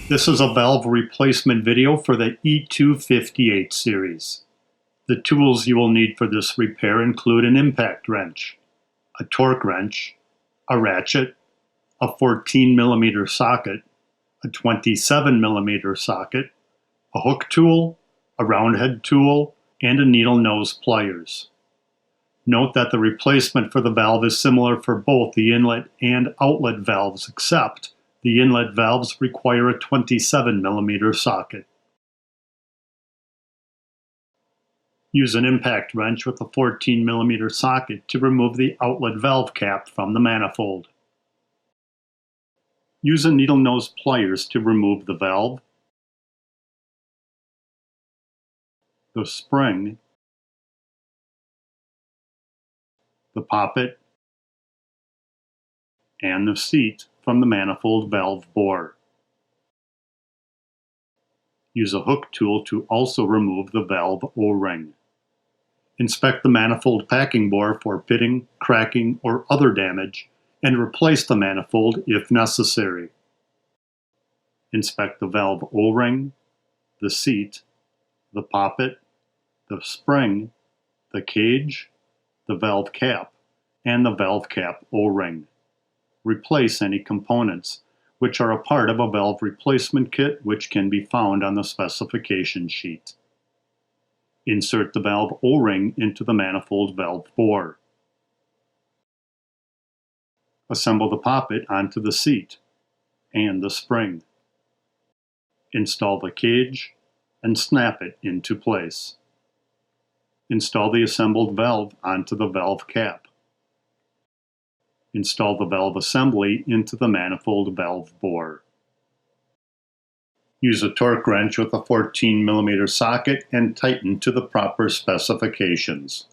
This is a valve replacement video for the E258 series. The tools you will need for this repair include an impact wrench, a torque wrench, a ratchet, a 14mm socket, a 27mm socket, a hook tool, a roundhead tool, and a needle nose pliers. Note that the replacement for the valve is similar for both the inlet and outlet valves, except the inlet valves require a 27mm socket. Use an impact wrench with a 14mm socket to remove the outlet valve cap from the manifold. Use a needle nose pliers to remove the valve, the spring, the poppet, and the seat from the manifold valve bore. Use a hook tool to also remove the valve O-ring. Inspect the manifold packing bore for pitting, cracking, or other damage, and replace the manifold if necessary. Inspect the valve O-ring, the seat, the poppet, the spring, the cage, the valve cap, and the valve cap O-ring. Replace any components which are a part of a valve replacement kit, which can be found on the specification sheet. Insert the valve O-ring into the manifold valve bore. Assemble the poppet onto the seat and the spring. Install the cage and snap it into place. Install the assembled valve onto the valve cap. Install the valve assembly into the manifold valve bore. Use a torque wrench with a 14mm socket and tighten to the proper specifications.